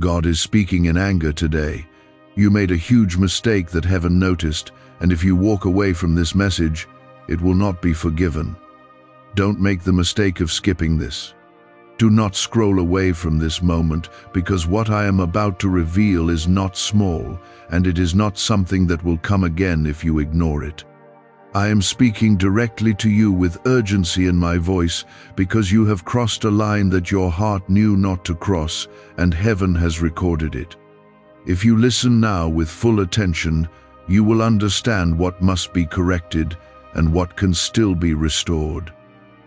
God is speaking in anger today. You made a huge mistake that heaven noticed, and if you walk away from this message, it will not be forgiven. Don't make the mistake of skipping this. Do not scroll away from this moment, because what I am about to reveal is not small, and it is not something that will come again if you ignore it. I am speaking directly to you with urgency in my voice, because you have crossed a line that your heart knew not to cross, and heaven has recorded it. If you listen now with full attention, you will understand what must be corrected and what can still be restored.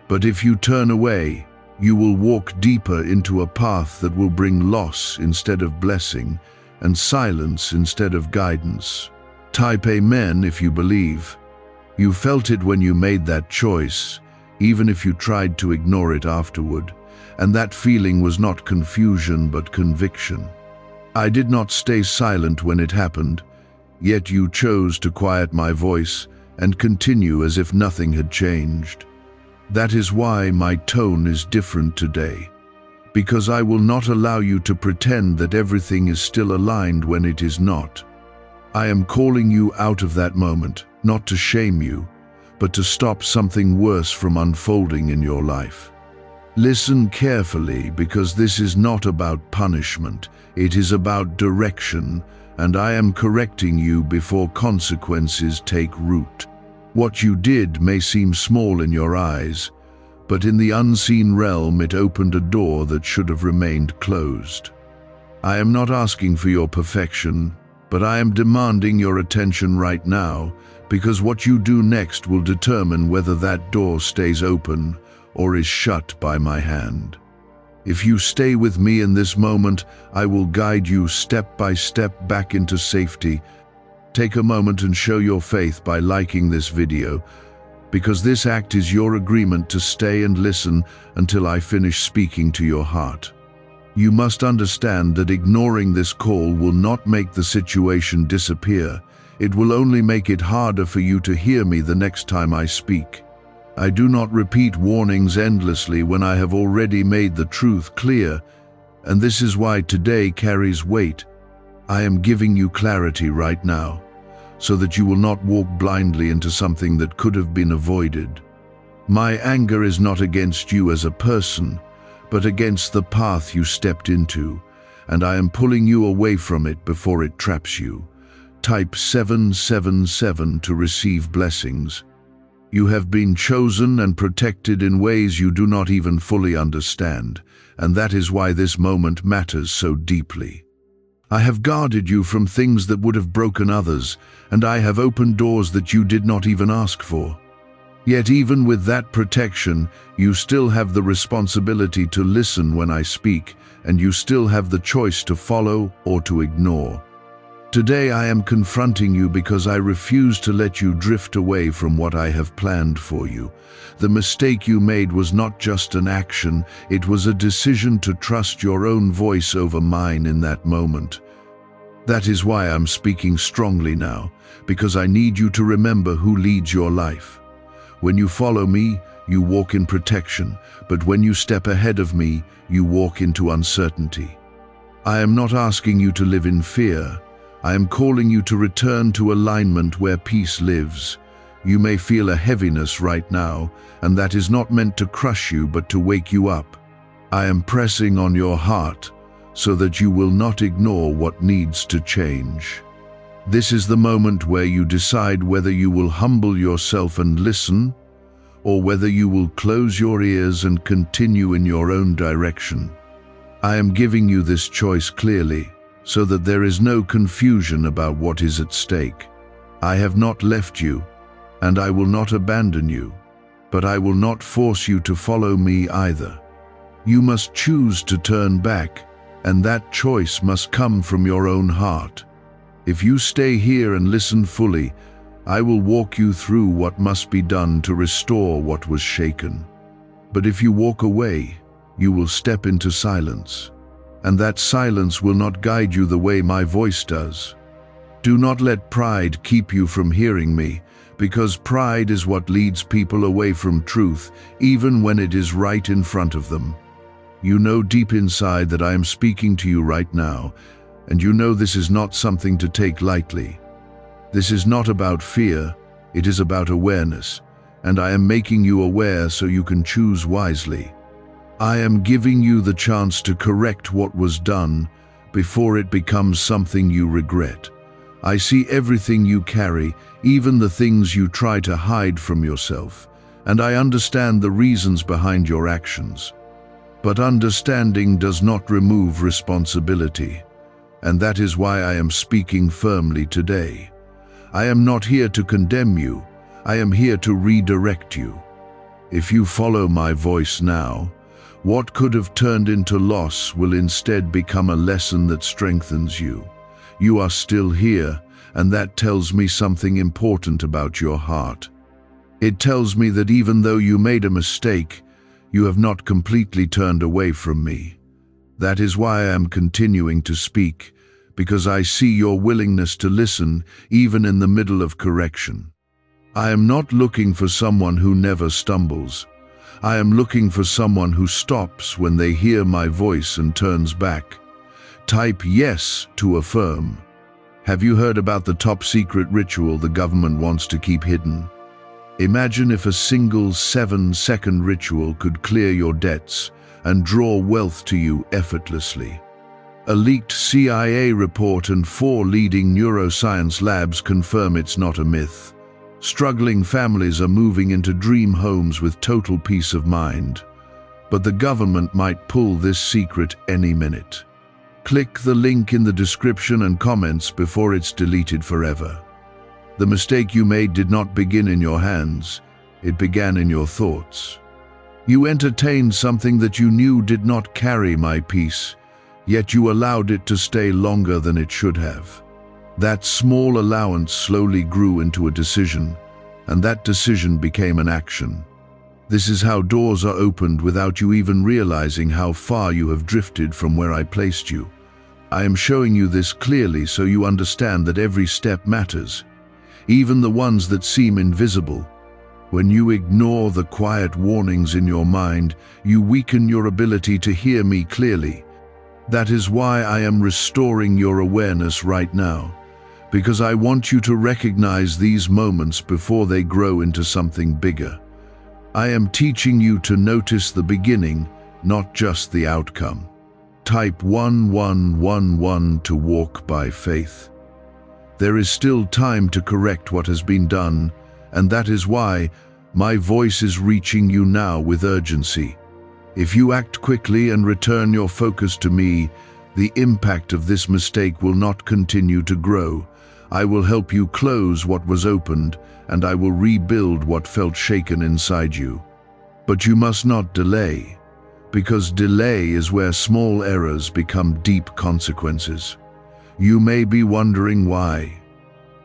But if you turn away, you will walk deeper into a path that will bring loss instead of blessing, and silence instead of guidance. Type Amen if you believe. You felt it when you made that choice, even if you tried to ignore it afterward, and that feeling was not confusion but conviction. I did not stay silent when it happened, yet you chose to quiet my voice and continue as if nothing had changed. That is why my tone is different today, because I will not allow you to pretend that everything is still aligned when it is not. I am calling you out of that moment, not to shame you, but to stop something worse from unfolding in your life. Listen carefully, because this is not about punishment, it is about direction, and I am correcting you before consequences take root. What you did may seem small in your eyes, but in the unseen realm it opened a door that should have remained closed. I am not asking for your perfection, but I am demanding your attention right now, because what you do next will determine whether that door stays open or is shut by my hand. If you stay with me in this moment, I will guide you step by step back into safety. Take a moment and show your faith by liking this video, because this act is your agreement to stay and listen until I finish speaking to your heart. You must understand that ignoring this call will not make the situation disappear. It will only make it harder for you to hear me the next time I speak. I do not repeat warnings endlessly when I have already made the truth clear, and this is why today carries weight. I am giving you clarity right now, so that you will not walk blindly into something that could have been avoided. My anger is not against you as a person, but against the path you stepped into, and I am pulling you away from it before it traps you. Type 777 to receive blessings. You have been chosen and protected in ways you do not even fully understand, and that is why this moment matters so deeply. I have guarded you from things that would have broken others, and I have opened doors that you did not even ask for. Yet even with that protection, you still have the responsibility to listen when I speak, and you still have the choice to follow or to ignore. Today I am confronting you because I refuse to let you drift away from what I have planned for you. The mistake you made was not just an action, it was a decision to trust your own voice over mine in that moment. That is why I'm speaking strongly now, because I need you to remember who leads your life. When you follow me, you walk in protection, but when you step ahead of me, you walk into uncertainty. I am not asking you to live in fear. I am calling you to return to alignment where peace lives. You may feel a heaviness right now, and that is not meant to crush you but to wake you up. I am pressing on your heart so that you will not ignore what needs to change. This is the moment where you decide whether you will humble yourself and listen, or whether you will close your ears and continue in your own direction. I am giving you this choice clearly, so that there is no confusion about what is at stake. I have not left you, and I will not abandon you, but I will not force you to follow me either. You must choose to turn back, and that choice must come from your own heart. If you stay here and listen fully, I will walk you through what must be done to restore what was shaken. But if you walk away, you will step into silence, and that silence will not guide you the way my voice does. Do not let pride keep you from hearing me, because pride is what leads people away from truth, even when it is right in front of them. You know deep inside that I am speaking to you right now, and you know this is not something to take lightly. This is not about fear, it is about awareness, and I am making you aware so you can choose wisely. I am giving you the chance to correct what was done before it becomes something you regret. I see everything you carry, even the things you try to hide from yourself, and I understand the reasons behind your actions. But understanding does not remove responsibility, and that is why I am speaking firmly today. I am not here to condemn you, I am here to redirect you. If you follow my voice now, what could have turned into loss will instead become a lesson that strengthens you. You are still here, and that tells me something important about your heart. It tells me that even though you made a mistake, you have not completely turned away from me. That is why I am continuing to speak, because I see your willingness to listen even in the middle of correction. I am not looking for someone who never stumbles. I am looking for someone who stops when they hear my voice and turns back. Type yes to affirm. Have you heard about the top secret ritual the government wants to keep hidden? Imagine if a single 7-second ritual could clear your debts and draw wealth to you effortlessly. A leaked CIA report and 4 leading neuroscience labs confirm it's not a myth. Struggling families are moving into dream homes with total peace of mind. But the government might pull this secret any minute. Click the link in the description and comments before it's deleted forever. The mistake you made did not begin in your hands, it began in your thoughts. You entertained something that you knew did not carry my peace, yet you allowed it to stay longer than it should have. That small allowance slowly grew into a decision, and that decision became an action. This is how doors are opened without you even realizing how far you have drifted from where I placed you. I am showing you this clearly so you understand that every step matters, even the ones that seem invisible. When you ignore the quiet warnings in your mind, you weaken your ability to hear me clearly. That is why I am restoring your awareness right now, because I want you to recognize these moments before they grow into something bigger. I am teaching you to notice the beginning, not just the outcome. Type 1111 to walk by faith. There is still time to correct what has been done, and that is why my voice is reaching you now with urgency. If you act quickly and return your focus to me, the impact of this mistake will not continue to grow. I will help you close what was opened, and I will rebuild what felt shaken inside you. But you must not delay, because delay is where small errors become deep consequences. You may be wondering why.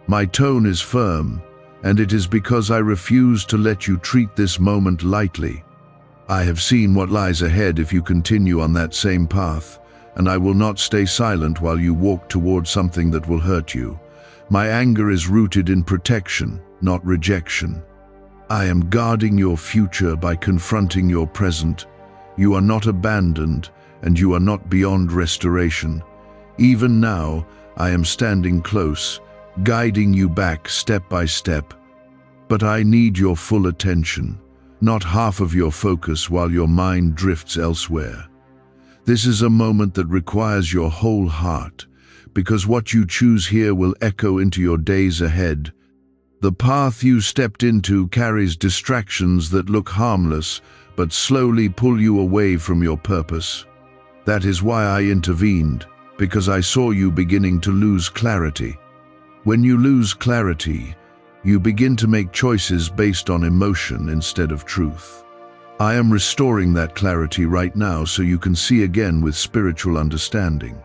My tone is firm, and it is because I refuse to let you treat this moment lightly. I have seen what lies ahead if you continue on that same path, and I will not stay silent while you walk towards something that will hurt you. My anger is rooted in protection, not rejection. I am guarding your future by confronting your present. You are not abandoned, and you are not beyond restoration. Even now, I am standing close, guiding you back step by step. But I need your full attention, not half of your focus while your mind drifts elsewhere. This is a moment that requires your whole heart, because what you choose here will echo into your days ahead. The path you stepped into carries distractions that look harmless, but slowly pull you away from your purpose. That is why I intervened, because I saw you beginning to lose clarity. When you lose clarity, you begin to make choices based on emotion instead of truth. I am restoring that clarity right now so you can see again with spiritual understanding.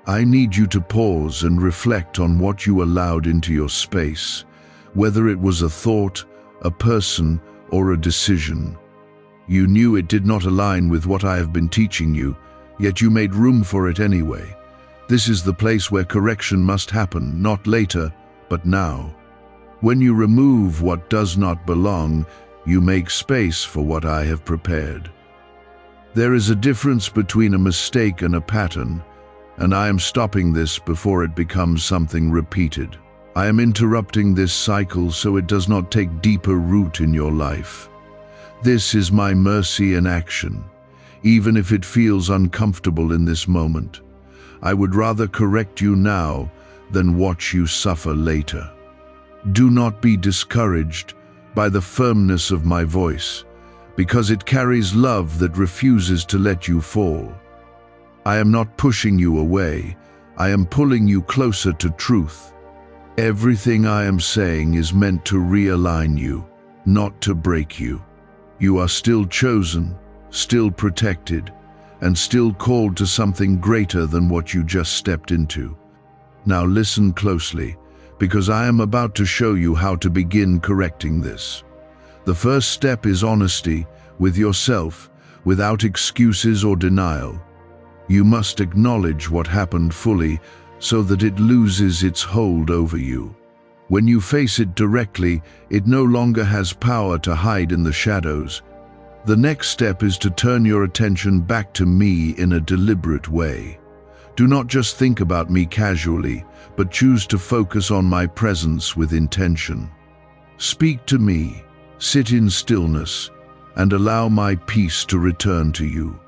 I need you to pause and reflect on what you allowed into your space, whether it was a thought, a person, or a decision. You knew it did not align with what I have been teaching you, yet you made room for it anyway. This is the place where correction must happen, not later, but now. When you remove what does not belong, you make space for what I have prepared. There is a difference between a mistake and a pattern, and I am stopping this before it becomes something repeated. I am interrupting this cycle so it does not take deeper root in your life. This is my mercy in action, even if it feels uncomfortable in this moment. I would rather correct you now than watch you suffer later. Do not be discouraged by the firmness of my voice, because it carries love that refuses to let you fall. I am not pushing you away. I am pulling you closer to truth. Everything I am saying is meant to realign you, not to break you. You are still chosen, still protected, and still called to something greater than what you just stepped into. Now listen closely, because I am about to show you how to begin correcting this. The first step is honesty with yourself, without excuses or denial. You must acknowledge what happened fully so that it loses its hold over you. When you face it directly, it no longer has power to hide in the shadows. The next step is to turn your attention back to me in a deliberate way. Do not just think about me casually, but choose to focus on my presence with intention. Speak to me, sit in stillness, and allow my peace to return to you.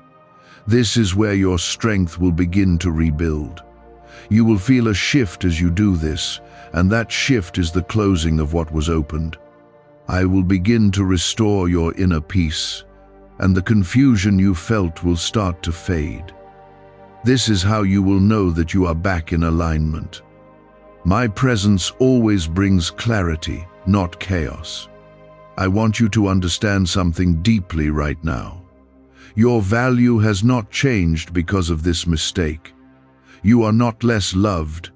This is where your strength will begin to rebuild. You will feel a shift as you do this, and that shift is the closing of what was opened. I will begin to restore your inner peace, and the confusion you felt will start to fade. This is how you will know that you are back in alignment. My presence always brings clarity, not chaos. I want you to understand something deeply right now. Your value has not changed because of this mistake. You are not less loved,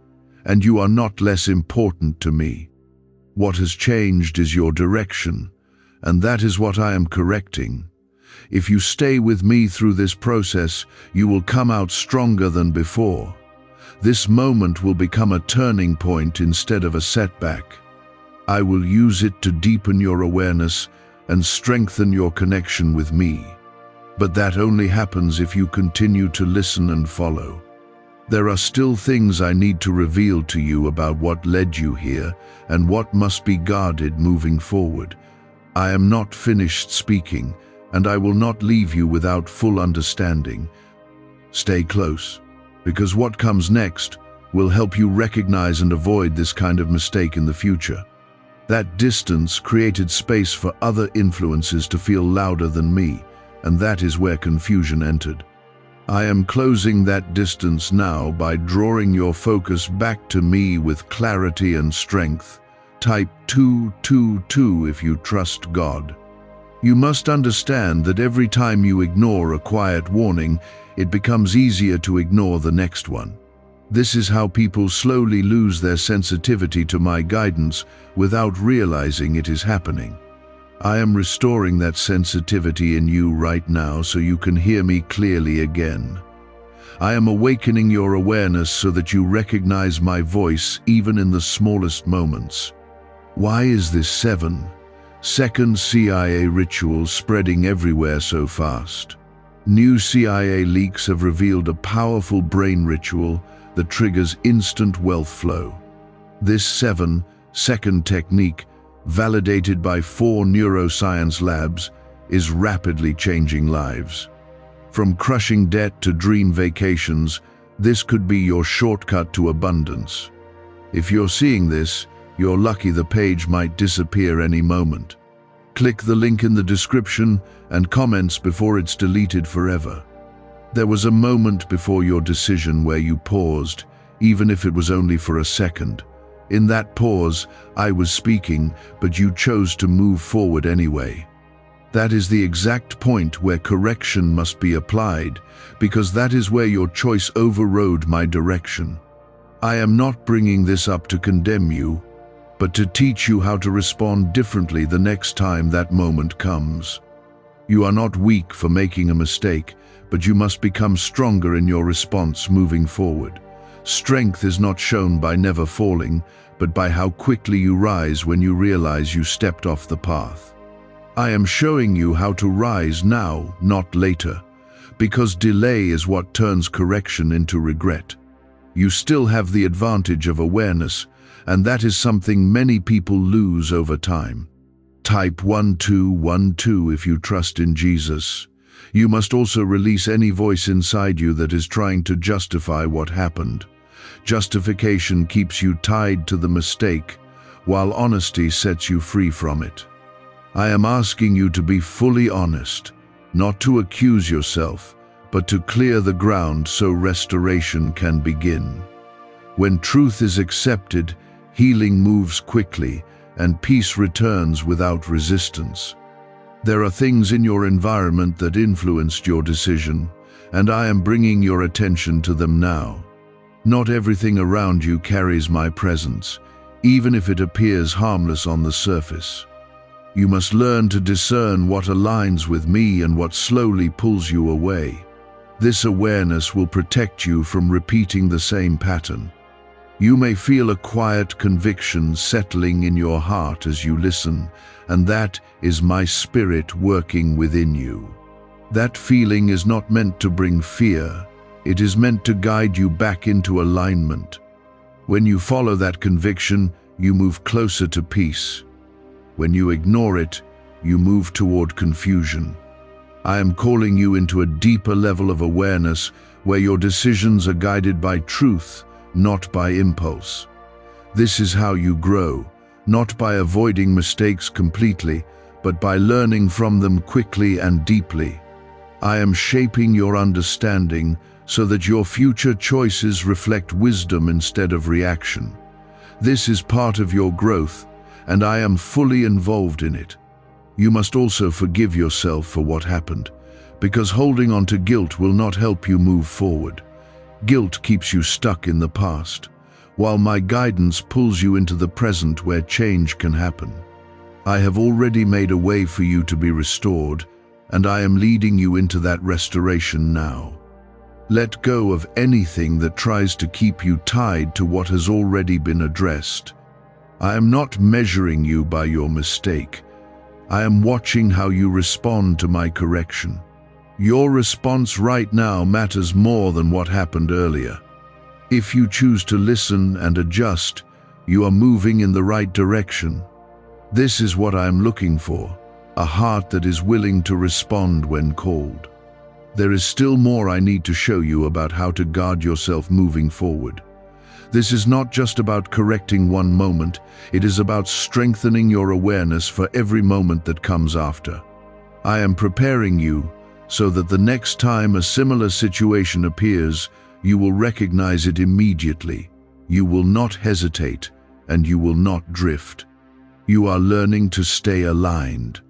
and you are not less important to me. What has changed is your direction, and that is what I am correcting. If you stay with me through this process, you will come out stronger than before. This moment will become a turning point instead of a setback. I will use it to deepen your awareness and strengthen your connection with me. But that only happens if you continue to listen and follow. There are still things I need to reveal to you about what led you here and what must be guarded moving forward. I am not finished speaking, and I will not leave you without full understanding. Stay close, because what comes next will help you recognize and avoid this kind of mistake in the future. That distance created space for other influences to feel louder than me, and that is where confusion entered. I am closing that distance now by drawing your focus back to me with clarity and strength. Type 222 if you trust God. You must understand that every time you ignore a quiet warning, it becomes easier to ignore the next one. This is how people slowly lose their sensitivity to my guidance without realizing it is happening. I am restoring that sensitivity in you right now so you can hear me clearly again. I am awakening your awareness so that you recognize my voice even in the smallest moments. Why is this 7-second CIA ritual spreading everywhere so fast? New CIA leaks have revealed a powerful brain ritual that triggers instant wealth flow. This 7-second technique, validated by 4 neuroscience labs, is rapidly changing lives. From crushing debt to dream vacations, this could be your shortcut to abundance. If you're seeing this, you're lucky. The page might disappear any moment. Click the link in the description and comments before it's deleted forever. There was a moment before your decision where you paused, even if it was only for a second. In that pause, I was speaking, but you chose to move forward anyway. That is the exact point where correction must be applied, because that is where your choice overrode my direction. I am not bringing this up to condemn you, but to teach you how to respond differently the next time that moment comes. You are not weak for making a mistake, but you must become stronger in your response moving forward. Strength is not shown by never falling, but by how quickly you rise when you realize you stepped off the path. I am showing you how to rise now, not later. because delay is what turns correction into regret. You still have the advantage of awareness, and that is something many people lose over time. Type 1212 if you trust in Jesus. You must also release any voice inside you that is trying to justify what happened. Justification keeps you tied to the mistake, while honesty sets you free from it. I am asking you to be fully honest, not to accuse yourself, but to clear the ground so restoration can begin. When truth is accepted, healing moves quickly, and peace returns without resistance. There are things in your environment that influenced your decision, and I am bringing your attention to them now. Not everything around you carries my presence, even if it appears harmless on the surface. You must learn to discern what aligns with me and what slowly pulls you away. This awareness will protect you from repeating the same pattern. You may feel a quiet conviction settling in your heart as you listen, and that is my spirit working within you. That feeling is not meant to bring fear, it is meant to guide you back into alignment. When you follow that conviction, you move closer to peace. When you ignore it, you move toward confusion. I am calling you into a deeper level of awareness where your decisions are guided by truth, not by impulse. This is how you grow, not by avoiding mistakes completely, but by learning from them quickly and deeply. I am shaping your understanding so that your future choices reflect wisdom instead of reaction. This is part of your growth, and I am fully involved in it. You must also forgive yourself for what happened, because holding on to guilt will not help you move forward. Guilt keeps you stuck in the past, while my guidance pulls you into the present where change can happen. I have already made a way for you to be restored, and I am leading you into that restoration now. Let go of anything that tries to keep you tied to what has already been addressed. I am not measuring you by your mistake. I am watching how you respond to my correction. Your response right now matters more than what happened earlier. If you choose to listen and adjust, you are moving in the right direction. This is what I am looking for, a heart that is willing to respond when called. There is still more I need to show you about how to guard yourself moving forward. This is not just about correcting one moment, it is about strengthening your awareness for every moment that comes after. I am preparing you so that the next time a similar situation appears, you will recognize it immediately. You will not hesitate, and you will not drift. You are learning to stay aligned,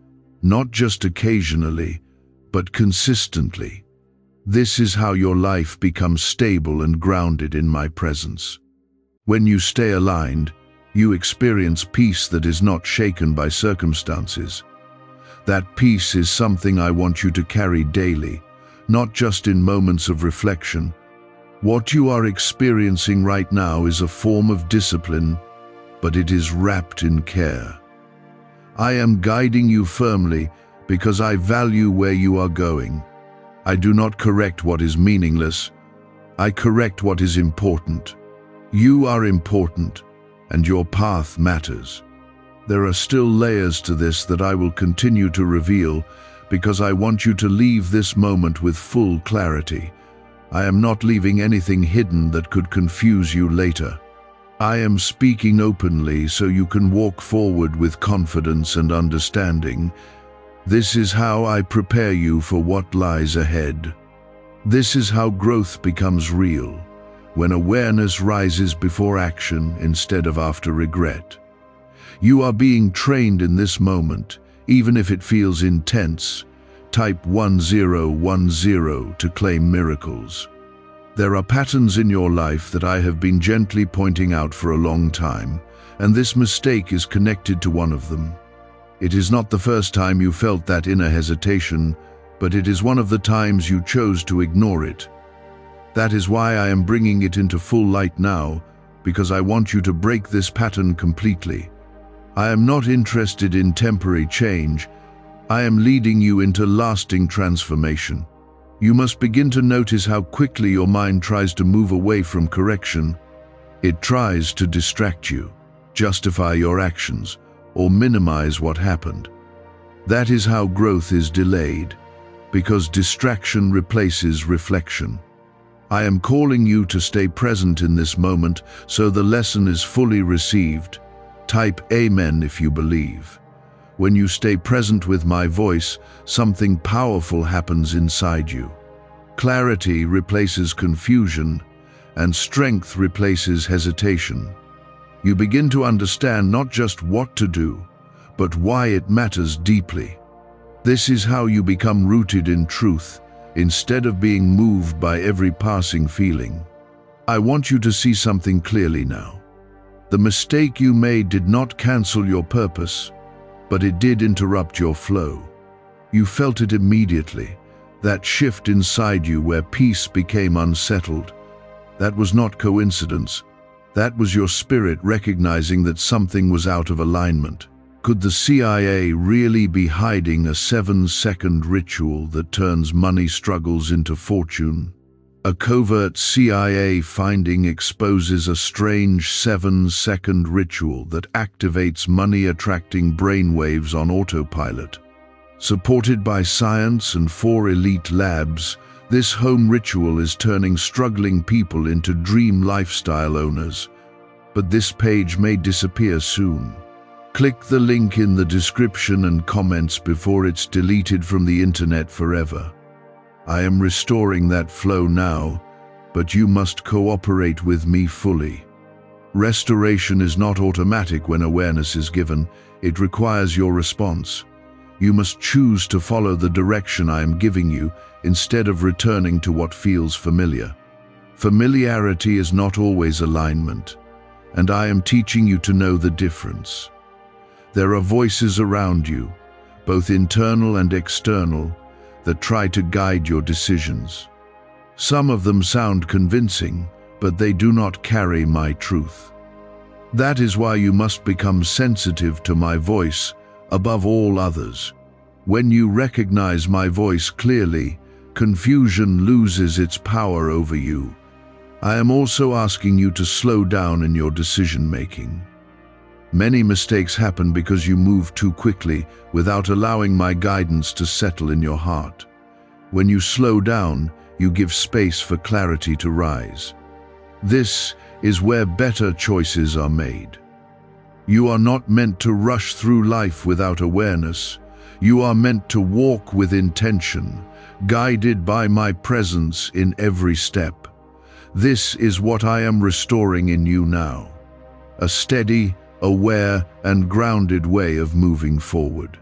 not just occasionally, but consistently. This is how your life becomes stable and grounded in my presence. When you stay aligned, you experience peace that is not shaken by circumstances. That peace is something I want you to carry daily, not just in moments of reflection. What you are experiencing right now is a form of discipline, but it is wrapped in care. I am guiding you firmly because I value where you are going. I do not correct what is meaningless. I correct what is important. You are important, and your path matters. There are still layers to this that I will continue to reveal because I want you to leave this moment with full clarity. I am not leaving anything hidden that could confuse you later. I am speaking openly so you can walk forward with confidence and understanding. This is how I prepare you for what lies ahead. This is how growth becomes real, when awareness rises before action instead of after regret. You are being trained in this moment, even if it feels intense. Type 1010 to claim miracles. There are patterns in your life that I have been gently pointing out for a long time, and this mistake is connected to one of them. It is not the first time you felt that inner hesitation, but it is one of the times you chose to ignore it. That is why I am bringing it into full light now, because I want you to break this pattern completely. I am not interested in temporary change. I am leading you into lasting transformation. You must begin to notice how quickly your mind tries to move away from correction. It tries to distract you, justify your actions, or minimize what happened. That is how growth is delayed, because distraction replaces reflection. I am calling you to stay present in this moment so the lesson is fully received. Type Amen if you believe. When you stay present with my voice, something powerful happens inside you. Clarity replaces confusion, and strength replaces hesitation. You begin to understand not just what to do, but why it matters deeply. This is how you become rooted in truth, instead of being moved by every passing feeling. I want you to see something clearly now. The mistake you made did not cancel your purpose, but it did interrupt your flow. You felt it immediately, that shift inside you where peace became unsettled. That was not coincidence. That was your spirit recognizing that something was out of alignment. Could the CIA really be hiding a 7-second ritual that turns money struggles into fortune? A covert CIA finding exposes a strange 7-second ritual that activates money-attracting brainwaves on autopilot. Supported by science and 4 elite labs, this home ritual is turning struggling people into dream lifestyle owners. But this page may disappear soon. Click the link in the description and comments before it's deleted from the internet forever. I am restoring that flow now, but you must cooperate with me fully. Restoration is not automatic when awareness is given. It requires your response. You must choose to follow the direction I am giving you instead of returning to what feels familiar. Familiarity is not always alignment, and I am teaching you to know the difference. There are voices around you, both internal and external, that try to guide your decisions. Some of them sound convincing, but they do not carry my truth. That is why you must become sensitive to my voice above all others. When you recognize my voice clearly, confusion loses its power over you. I am also asking you to slow down in your decision-making. Many mistakes happen because you move too quickly without allowing my guidance to settle in your heart. When you slow down, you give space for clarity to rise. This is where better choices are made. You are not meant to rush through life without awareness. You are meant to walk with intention, guided by my presence in every step. This is what I am restoring in you now. A steady, aware, and grounded way of moving forward.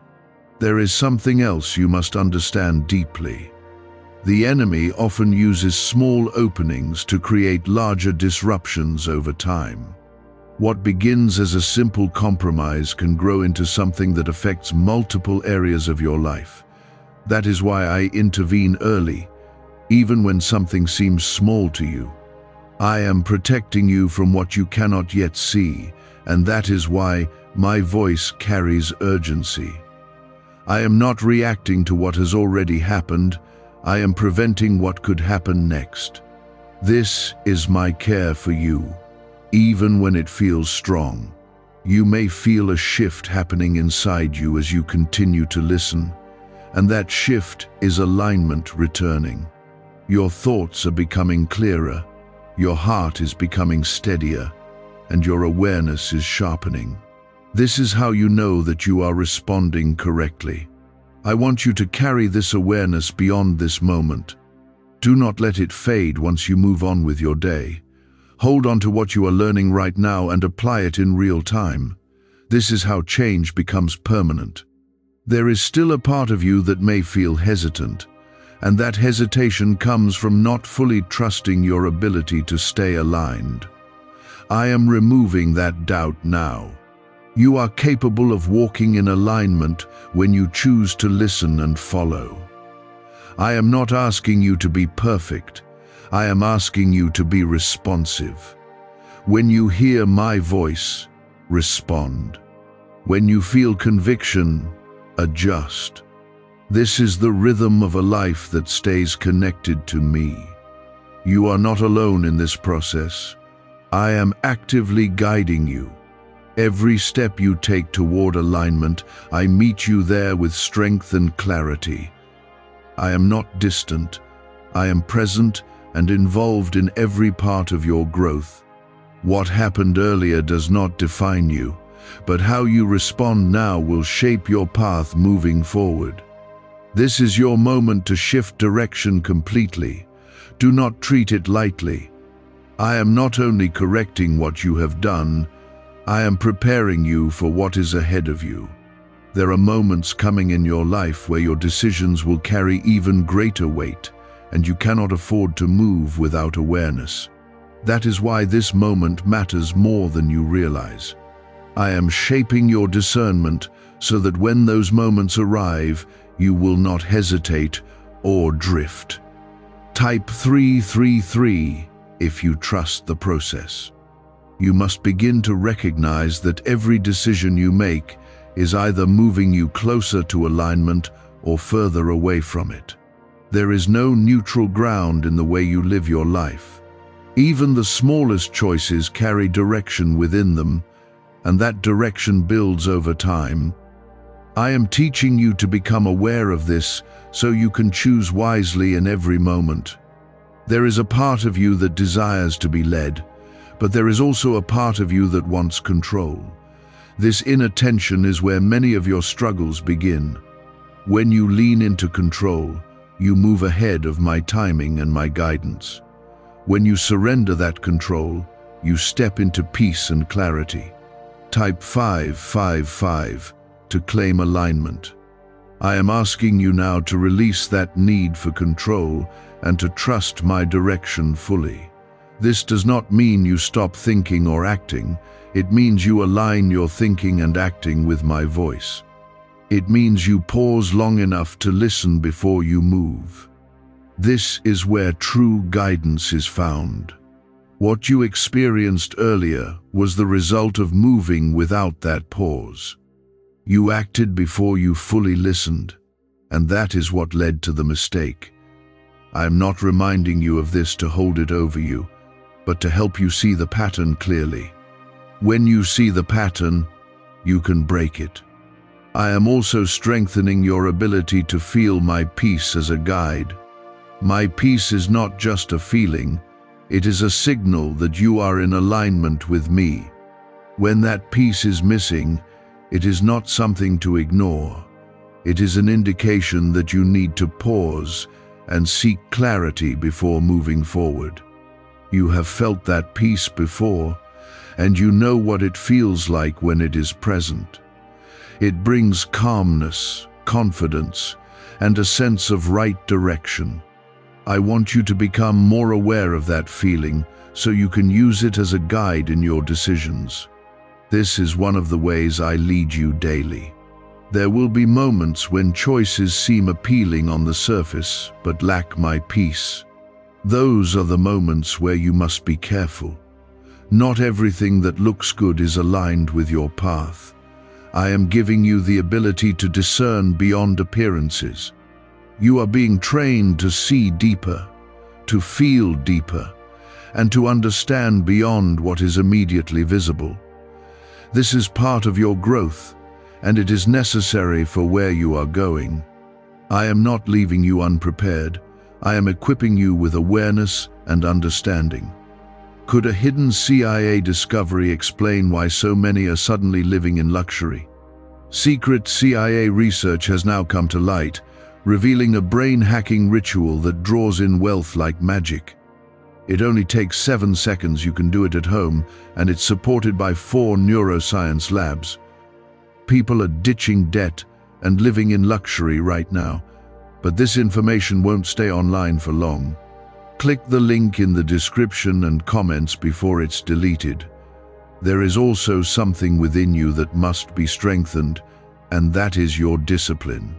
There is something else you must understand deeply. The enemy often uses small openings to create larger disruptions over time. What begins as a simple compromise can grow into something that affects multiple areas of your life. That is why I intervene early, even when something seems small to you. I am protecting you from what you cannot yet see, and that is why my voice carries urgency. I am not reacting to what has already happened. I am preventing what could happen next. This is my care for you, even when it feels strong. You may feel a shift happening inside you as you continue to listen, and that shift is alignment returning. Your thoughts are becoming clearer, your heart is becoming steadier, and your awareness is sharpening. This is how you know that you are responding correctly. I want you to carry this awareness beyond this moment. Do not let it fade once you move on with your day. Hold on to what you are learning right now and apply it in real time. This is how change becomes permanent. There is still a part of you that may feel hesitant, and that hesitation comes from not fully trusting your ability to stay aligned. I am removing that doubt now. You are capable of walking in alignment when you choose to listen and follow. I am not asking you to be perfect. I am asking you to be responsive. When you hear my voice, respond. When you feel conviction, adjust. This is the rhythm of a life that stays connected to me. You are not alone in this process. I am actively guiding you. Every step you take toward alignment, I meet you there with strength and clarity. I am not distant. I am present and involved in every part of your growth. What happened earlier does not define you, but how you respond now will shape your path moving forward. This is your moment to shift direction completely. Do not treat it lightly. I am not only correcting what you have done, I am preparing you for what is ahead of you. There are moments coming in your life where your decisions will carry even greater weight, and you cannot afford to move without awareness. That is why this moment matters more than you realize. I am shaping your discernment so that when those moments arrive, you will not hesitate or drift. Type 333 if you trust the process. You must begin to recognize that every decision you make is either moving you closer to alignment or further away from it. There is no neutral ground in the way you live your life. Even the smallest choices carry direction within them, and that direction builds over time. I am teaching you to become aware of this so you can choose wisely in every moment. There is a part of you that desires to be led, but there is also a part of you that wants control. This inner tension is where many of your struggles begin. When you lean into control, you move ahead of my timing and my guidance. When you surrender that control, you step into peace and clarity. Type 555 to claim alignment. I am asking you now to release that need for control and to trust my direction fully. This does not mean you stop thinking or acting. It means you align your thinking and acting with my voice. It means you pause long enough to listen before you move. This is where true guidance is found. What you experienced earlier was the result of moving without that pause. You acted before you fully listened, and that is what led to the mistake. I am not reminding you of this to hold it over you, but to help you see the pattern clearly. When you see the pattern, you can break it. I am also strengthening your ability to feel my peace as a guide. My peace is not just a feeling, it is a signal that you are in alignment with me. When that peace is missing, it is not something to ignore. It is an indication that you need to pause and seek clarity before moving forward. You have felt that peace before, and you know what it feels like when it is present. It brings calmness, confidence, and a sense of right direction. I want you to become more aware of that feeling so you can use it as a guide in your decisions. This is one of the ways I lead you daily. There will be moments when choices seem appealing on the surface but lack my peace. Those are the moments where you must be careful. Not everything that looks good is aligned with your path. I am giving you the ability to discern beyond appearances. You are being trained to see deeper, to feel deeper, and to understand beyond what is immediately visible. This is part of your growth, and it is necessary for where you are going. I am not leaving you unprepared. I am equipping you with awareness and understanding. Could a hidden CIA discovery explain why so many are suddenly living in luxury? Secret CIA research has now come to light, revealing a brain-hacking ritual that draws in wealth like magic. It only takes 7 seconds. You can do it at home, and it's supported by 4 neuroscience labs. People are ditching debt and living in luxury right now, but this information won't stay online for long. Click the link in the description and comments before it's deleted. There is also something within you that must be strengthened, and that is your discipline.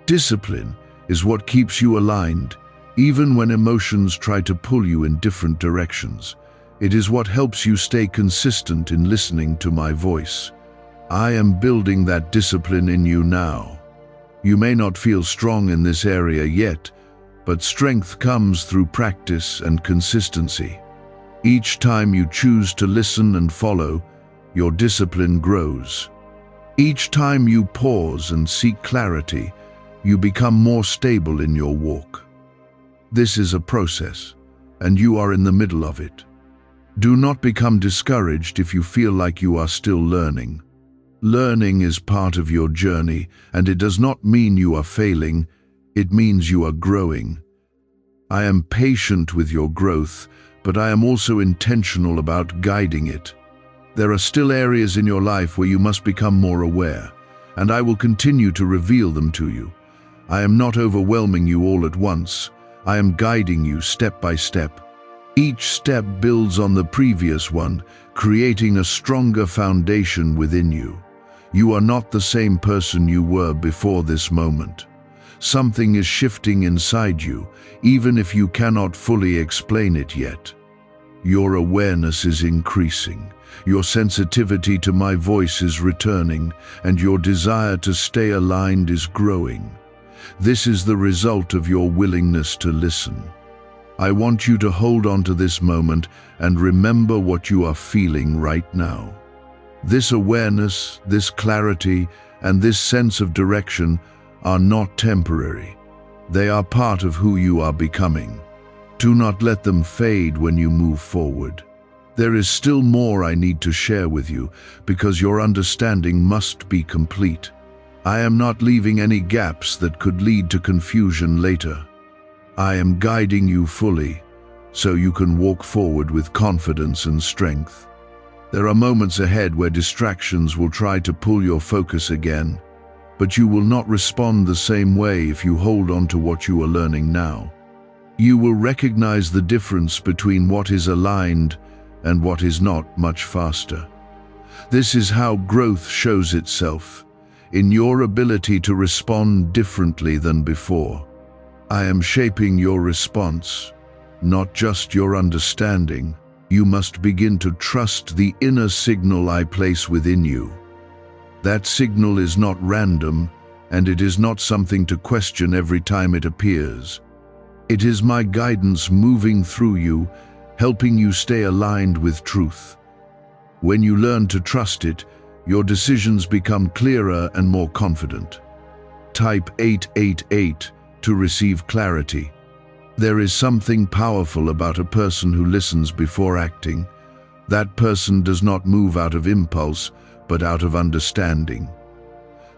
Discipline is what keeps you aligned, even when emotions try to pull you in different directions. It is what helps you stay consistent in listening to my voice. I am building that discipline in you now. You may not feel strong in this area yet, but strength comes through practice and consistency. Each time you choose to listen and follow, your discipline grows. Each time you pause and seek clarity, you become more stable in your walk. This is a process, and you are in the middle of it. Do not become discouraged if you feel like you are still learning. Learning is part of your journey, and it does not mean you are failing, it means you are growing. I am patient with your growth, but I am also intentional about guiding it. There are still areas in your life where you must become more aware, and I will continue to reveal them to you. I am not overwhelming you all at once. I am guiding you step by step. Each step builds on the previous one, creating a stronger foundation within you. You are not the same person you were before this moment. Something is shifting inside you, even if you cannot fully explain it yet. Your awareness is increasing. Your sensitivity to my voice is returning, and your desire to stay aligned is growing. This is the result of your willingness to listen. I want you to hold on to this moment and remember what you are feeling right now. This awareness, this clarity, and this sense of direction are not temporary. They are part of who you are becoming. Do not let them fade when you move forward. There is still more I need to share with you, because your understanding must be complete. I am not leaving any gaps that could lead to confusion later. I am guiding you fully, so you can walk forward with confidence and strength. There are moments ahead where distractions will try to pull your focus again, but you will not respond the same way if you hold on to what you are learning now. You will recognize the difference between what is aligned and what is not much faster. This is how growth shows itself, in your ability to respond differently than before. I am shaping your response, not just your understanding. You must begin to trust the inner signal I place within you. That signal is not random, and it is not something to question every time it appears. It is my guidance moving through you, helping you stay aligned with truth. When you learn to trust it, your decisions become clearer and more confident. Type 888 to receive clarity. There is something powerful about a person who listens before acting. That person does not move out of impulse, but out of understanding.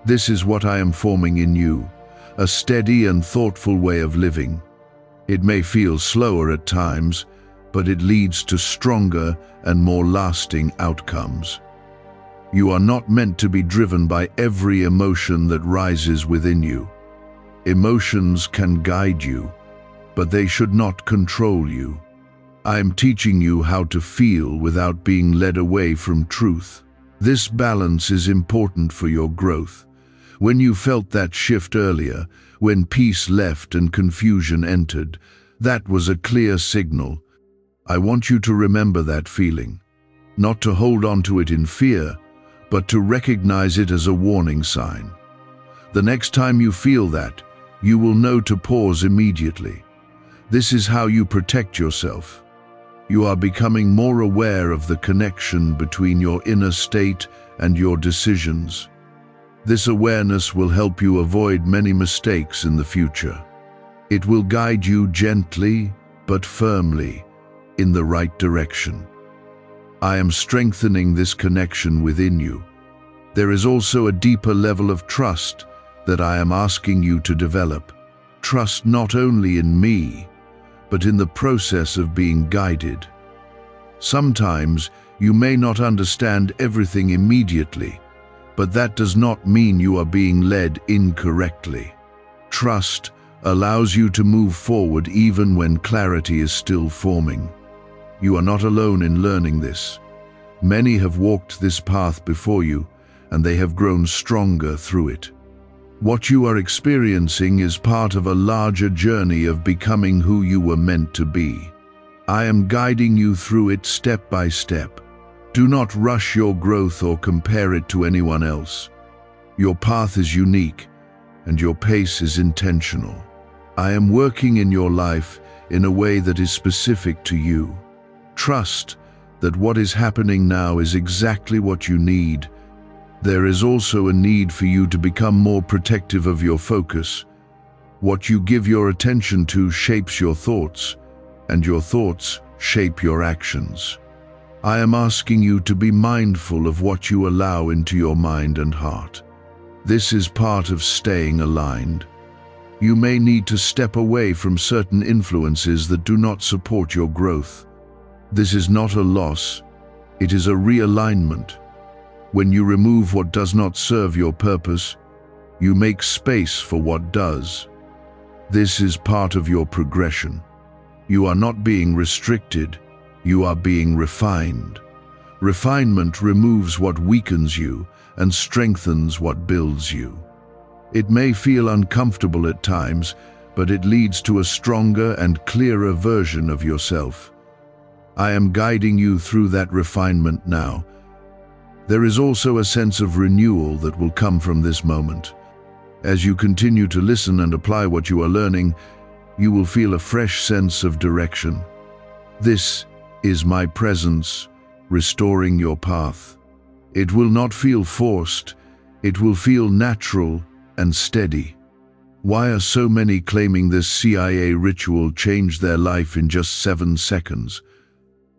This is what I am forming in you, a steady and thoughtful way of living. It may feel slower at times, but it leads to stronger and more lasting outcomes. You are not meant to be driven by every emotion that rises within you. Emotions can guide you, but they should not control you. I am teaching you how to feel without being led away from truth. This balance is important for your growth. When you felt that shift earlier, when peace left and confusion entered, that was a clear signal. I want you to remember that feeling, not to hold on to it in fear, but to recognize it as a warning sign. The next time you feel that, you will know to pause immediately. This is how you protect yourself. You are becoming more aware of the connection between your inner state and your decisions. This awareness will help you avoid many mistakes in the future. It will guide you gently but firmly in the right direction. I am strengthening this connection within you. There is also a deeper level of trust that I am asking you to develop. Trust not only in me, but in the process of being guided. Sometimes you may not understand everything immediately, but that does not mean you are being led incorrectly. Trust allows you to move forward even when clarity is still forming. You are not alone in learning this. Many have walked this path before you, and they have grown stronger through it. What you are experiencing is part of a larger journey of becoming who you were meant to be. I am guiding you through it step by step. Do not rush your growth or compare it to anyone else. Your path is unique, and your pace is intentional. I am working in your life in a way that is specific to you. Trust that what is happening now is exactly what you need. There is also a need for you to become more protective of your focus. What you give your attention to shapes your thoughts, and your thoughts shape your actions. I am asking you to be mindful of what you allow into your mind and heart. This is part of staying aligned. You may need to step away from certain influences that do not support your growth. This is not a loss, it is a realignment. When you remove what does not serve your purpose, you make space for what does. This is part of your progression. You are not being restricted, you are being refined. Refinement removes what weakens you and strengthens what builds you. It may feel uncomfortable at times, but it leads to a stronger and clearer version of yourself. I am guiding you through that refinement now. There is also a sense of renewal that will come from this moment. As you continue to listen and apply what you are learning, you will feel a fresh sense of direction. This is my presence, restoring your path. It will not feel forced, it will feel natural and steady. Why are so many claiming this CIA ritual changed their life in just 7 seconds?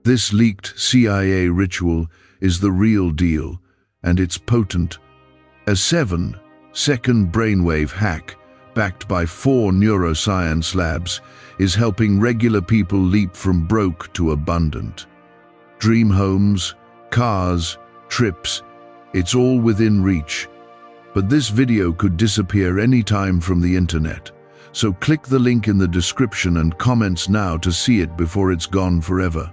This leaked CIA ritual is the real deal, and it's potent. A 7-second brainwave hack, backed by 4 neuroscience labs, is helping regular people leap from broke to abundant. Dream homes, cars, trips, it's all within reach. But this video could disappear anytime from the internet. So click the link in the description and comments now to see it before it's gone forever.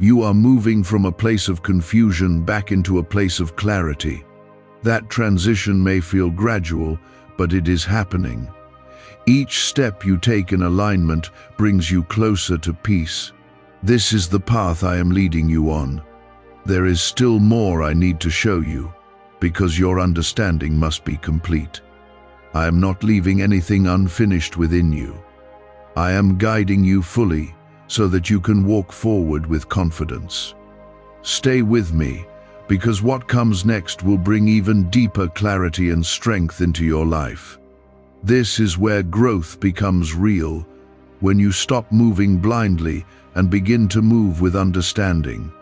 You are moving from a place of confusion back into a place of clarity. That transition may feel gradual, but it is happening. Each step you take in alignment brings you closer to peace. This is the path I am leading you on. There is still more I need to show you, because your understanding must be complete. I am not leaving anything unfinished within you. I am guiding you fully, so that you can walk forward with confidence. Stay with me, because what comes next will bring even deeper clarity and strength into your life. This is where growth becomes real, when you stop moving blindly and begin to move with understanding.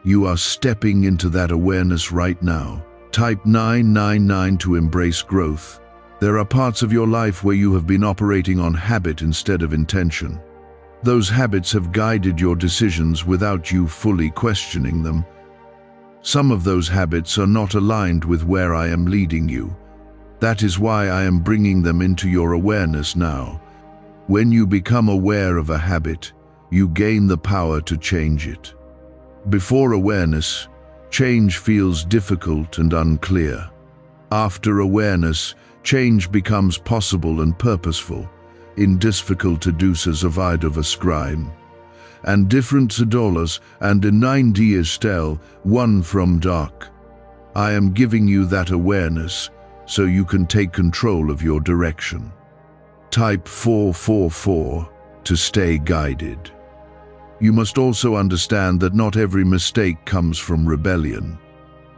You are stepping into that awareness right now. Type 999 to embrace growth. There are parts of your life where you have been operating on habit instead of intention. Those habits have guided your decisions without you fully questioning them. Some of those habits are not aligned with where I am leading you. That is why I am bringing them into your awareness now. When you become aware of a habit, you gain the power to change it. Before awareness, change feels difficult and unclear. After awareness, change becomes possible and purposeful. In difficult to do of a scribe, and different to dollars, and in 9 dias stel, one from dark. I am giving you that awareness, so you can take control of your direction. Type 444 to stay guided. You must also understand that not every mistake comes from rebellion.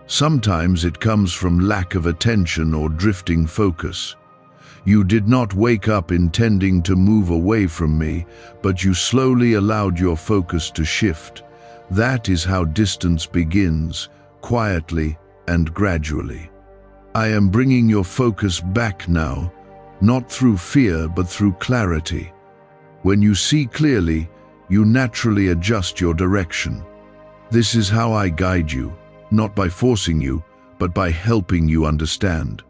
Sometimes it comes from lack of attention or drifting focus. You did not wake up intending to move away from me, but you slowly allowed your focus to shift. That is how distance begins, quietly and gradually. I am bringing your focus back now, not through fear but through clarity. When you see clearly, you naturally adjust your direction. This is how I guide you, not by forcing you, but by helping you understand.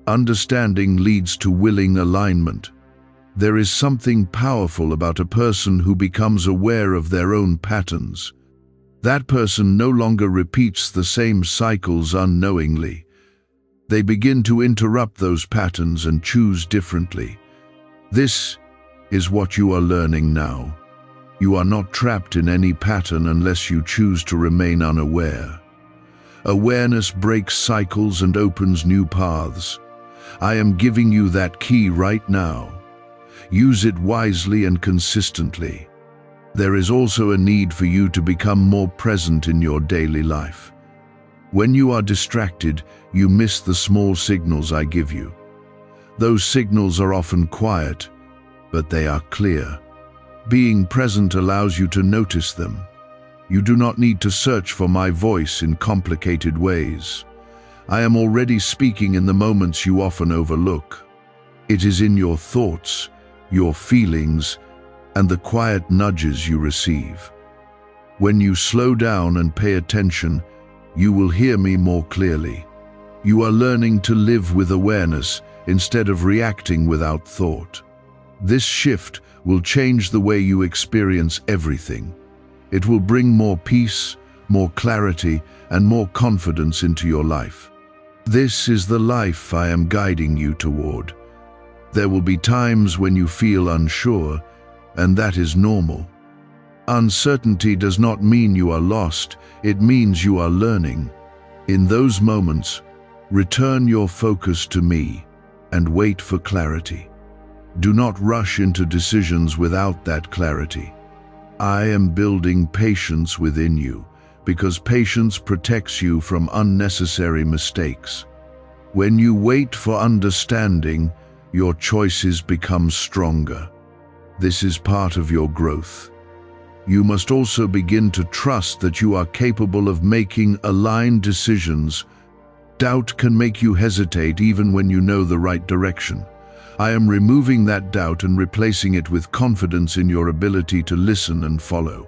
Understanding leads to willing alignment. There is something powerful about a person who becomes aware of their own patterns. That person no longer repeats the same cycles unknowingly. They begin to interrupt those patterns and choose differently. This is what you are learning now. You are not trapped in any pattern unless you choose to remain unaware. Awareness breaks cycles and opens new paths. I am giving you that key right now. Use it wisely and consistently. There is also a need for you to become more present in your daily life. When you are distracted, you miss the small signals I give you. Those signals are often quiet, but they are clear. Being present allows you to notice them. You do not need to search for my voice in complicated ways. I am already speaking in the moments you often overlook. It is in your thoughts, your feelings, and the quiet nudges you receive. When you slow down and pay attention, you will hear me more clearly. You are learning to live with awareness instead of reacting without thought. This shift will change the way you experience everything. It will bring more peace, more clarity, and more confidence into your life. This is the life I am guiding you toward. There will be times when you feel unsure, and that is normal. Uncertainty does not mean you are lost, it means you are learning. In those moments, return your focus to me and wait for clarity. Do not rush into decisions without that clarity. I am building patience within you, because patience protects you from unnecessary mistakes. When you wait for understanding, your choices become stronger. This is part of your growth. You must also begin to trust that you are capable of making aligned decisions. Doubt can make you hesitate even when you know the right direction. I am removing that doubt and replacing it with confidence in your ability to listen and follow.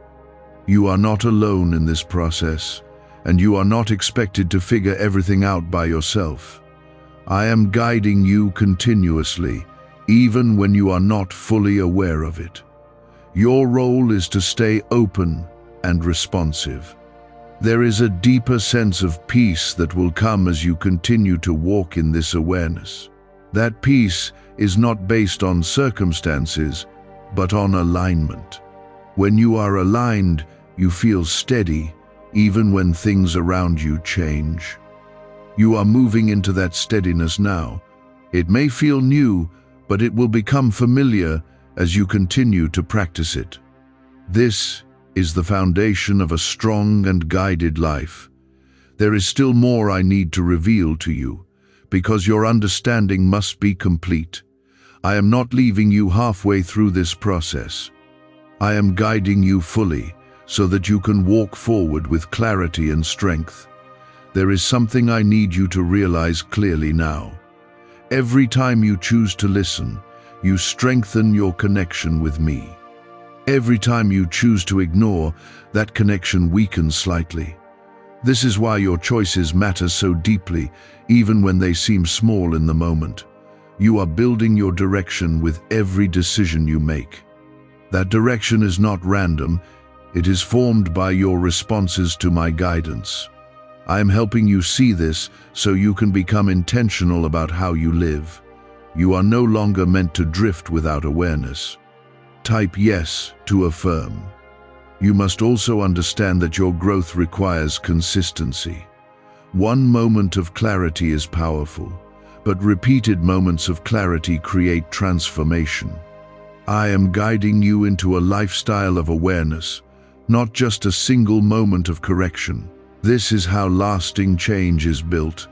You are not alone in this process, and you are not expected to figure everything out by yourself. I am guiding you continuously, even when you are not fully aware of it. Your role is to stay open and responsive. There is a deeper sense of peace that will come as you continue to walk in this awareness. That peace is not based on circumstances, but on alignment. When you are aligned, you feel steady, even when things around you change. You are moving into that steadiness now. It may feel new, but it will become familiar as you continue to practice it. This is the foundation of a strong and guided life. There is still more I need to reveal to you, because your understanding must be complete. I am not leaving you halfway through this process. I am guiding you fully, so that you can walk forward with clarity and strength. There is something I need you to realize clearly now. Every time you choose to listen, you strengthen your connection with me. Every time you choose to ignore, that connection weakens slightly. This is why your choices matter so deeply, even when they seem small in the moment. You are building your direction with every decision you make. That direction is not random, it is formed by your responses to my guidance. I am helping you see this so you can become intentional about how you live. You are no longer meant to drift without awareness. Type yes to affirm. You must also understand that your growth requires consistency. One moment of clarity is powerful, but repeated moments of clarity create transformation. I am guiding you into a lifestyle of awareness, not just a single moment of correction. This is how lasting change is built.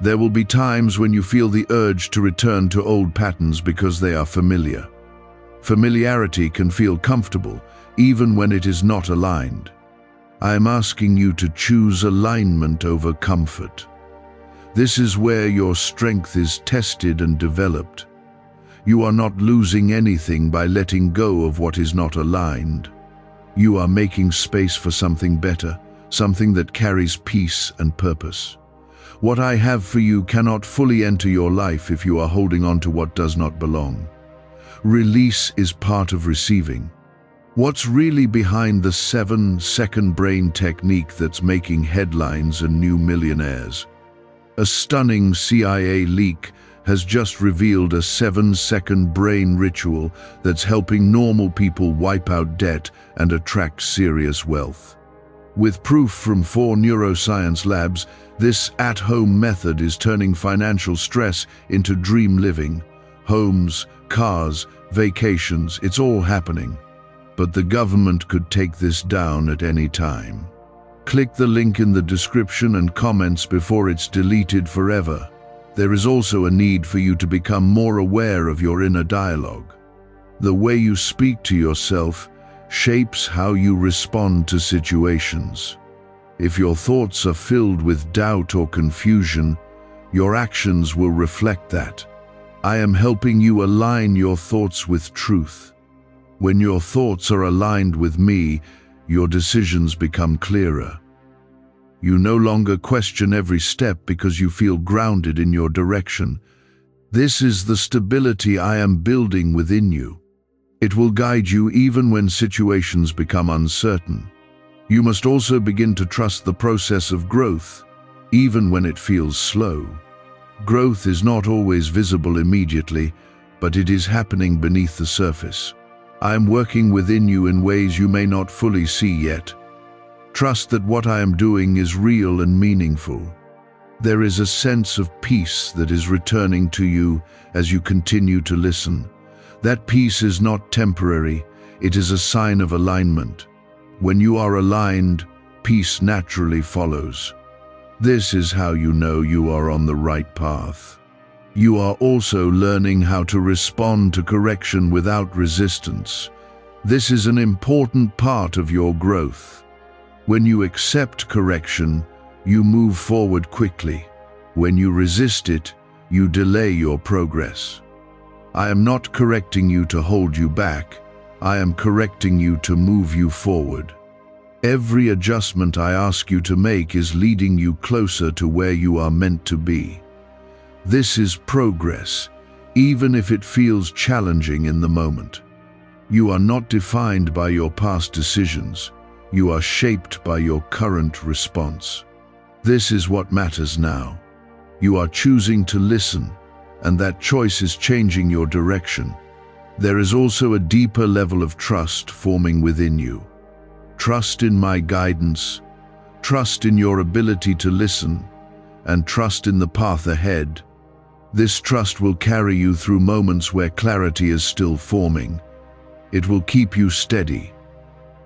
There will be times when you feel the urge to return to old patterns because they are familiar. Familiarity can feel comfortable, even when it is not aligned. I am asking you to choose alignment over comfort. This is where your strength is tested and developed. You are not losing anything by letting go of what is not aligned. You are making space for something better, something that carries peace and purpose. What I have for you cannot fully enter your life if you are holding on to what does not belong. Release is part of receiving. What's really behind the 7-second brain technique that's making headlines and new millionaires? A stunning CIA leak has just revealed a 7-second brain ritual that's helping normal people wipe out debt and attract serious wealth. With proof from 4 neuroscience labs, this at-home method is turning financial stress into dream living. Homes, cars, vacations, it's all happening. But the government could take this down at any time. Click the link in the description and comments before it's deleted forever. There is also a need for you to become more aware of your inner dialogue. The way you speak to yourself shapes how you respond to situations. If your thoughts are filled with doubt or confusion, your actions will reflect that. I am helping you align your thoughts with truth. When your thoughts are aligned with me, your decisions become clearer. You no longer question every step because you feel grounded in your direction. This is the stability I am building within you. It will guide you even when situations become uncertain. You must also begin to trust the process of growth, even when it feels slow. Growth is not always visible immediately, but it is happening beneath the surface. I am working within you in ways you may not fully see yet. Trust that what I am doing is real and meaningful. There is a sense of peace that is returning to you as you continue to listen. That peace is not temporary, it is a sign of alignment. When you are aligned, peace naturally follows. This is how you know you are on the right path. You are also learning how to respond to correction without resistance. This is an important part of your growth. When you accept correction, you move forward quickly. When you resist it, you delay your progress. I am not correcting you to hold you back. I am correcting you to move you forward. Every adjustment I ask you to make is leading you closer to where you are meant to be. This is progress, even if it feels challenging in the moment. You are not defined by your past decisions. You are shaped by your current response. This is what matters now. You are choosing to listen, and that choice is changing your direction. There is also a deeper level of trust forming within you. Trust in my guidance, trust in your ability to listen, and trust in the path ahead. This trust will carry you through moments where clarity is still forming. It will keep you steady.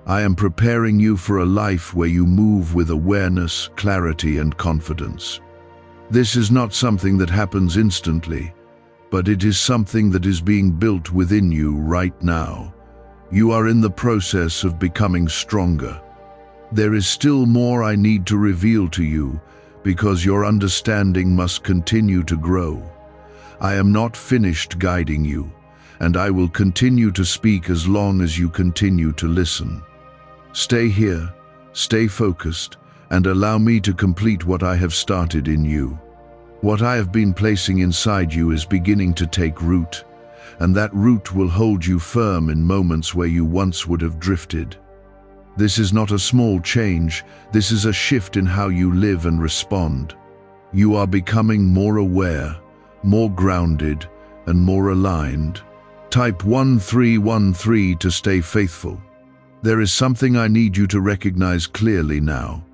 I am preparing you for a life where you move with awareness, clarity, and confidence. This is not something that happens instantly, but it is something that is being built within you right now. You are in the process of becoming stronger. There is still more I need to reveal to you because your understanding must continue to grow. I am not finished guiding you, and I will continue to speak as long as you continue to listen. Stay here, stay focused, and allow me to complete what I have started in you. What I have been placing inside you is beginning to take root, and that root will hold you firm in moments where you once would have drifted. This is not a small change, this is a shift in how you live and respond. You are becoming more aware, more grounded, and more aligned. Type 1313 to stay faithful. There is something I need you to recognize clearly now.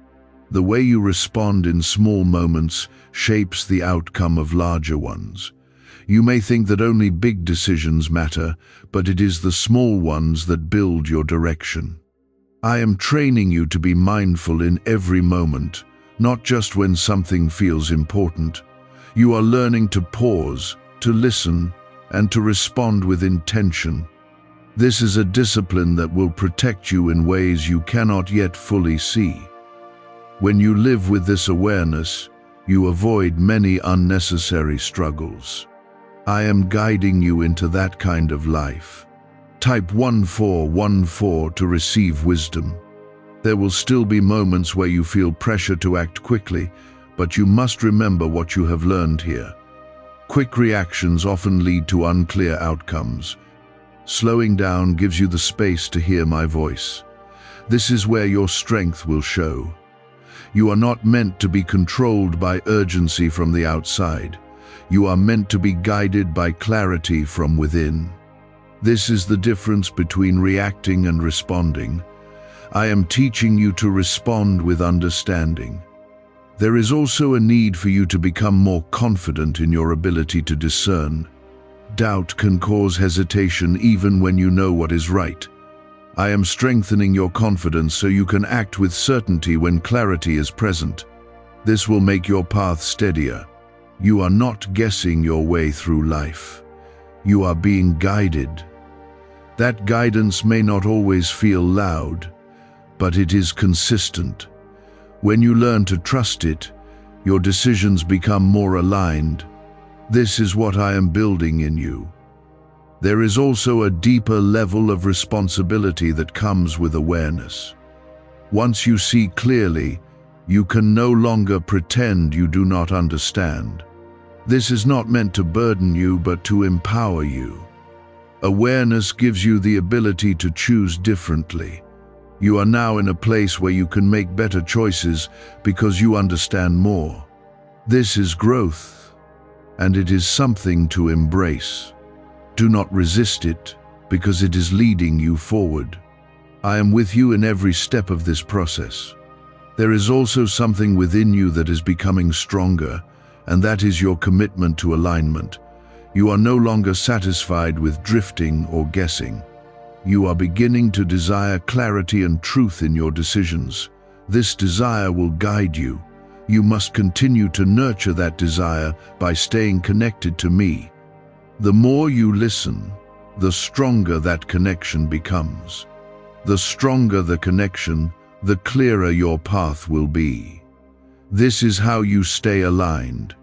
The way you respond in small moments shapes the outcome of larger ones. You may think that only big decisions matter, but it is the small ones that build your direction. I am training you to be mindful in every moment, not just when something feels important. You are learning to pause, to listen, and to respond with intention. This is a discipline that will protect you in ways you cannot yet fully see. When you live with this awareness, you avoid many unnecessary struggles. I am guiding you into that kind of life. Type 1414 to receive wisdom. There will still be moments where you feel pressure to act quickly, but you must remember what you have learned here. Quick reactions often lead to unclear outcomes. Slowing down gives you the space to hear my voice. This is where your strength will show. You are not meant to be controlled by urgency from the outside. You are meant to be guided by clarity from within. This is the difference between reacting and responding. I am teaching you to respond with understanding. There is also a need for you to become more confident in your ability to discern. Doubt can cause hesitation even when you know what is right. I am strengthening your confidence so you can act with certainty when clarity is present. This will make your path steadier. You are not guessing your way through life. You are being guided. That guidance may not always feel loud, but it is consistent. When you learn to trust it, your decisions become more aligned. This is what I am building in you. There is also a deeper level of responsibility that comes with awareness. Once you see clearly, you can no longer pretend you do not understand. This is not meant to burden you, but to empower you. Awareness gives you the ability to choose differently. You are now in a place where you can make better choices because you understand more. This is growth, and it is something to embrace. Do not resist it, because it is leading you forward. I am with you in every step of this process. There is also something within you that is becoming stronger, and that is your commitment to alignment. You are no longer satisfied with drifting or guessing. You are beginning to desire clarity and truth in your decisions. This desire will guide you. You must continue to nurture that desire by staying connected to me. The more you listen, the stronger that connection becomes. The stronger the connection, the clearer your path will be. This is how you stay aligned.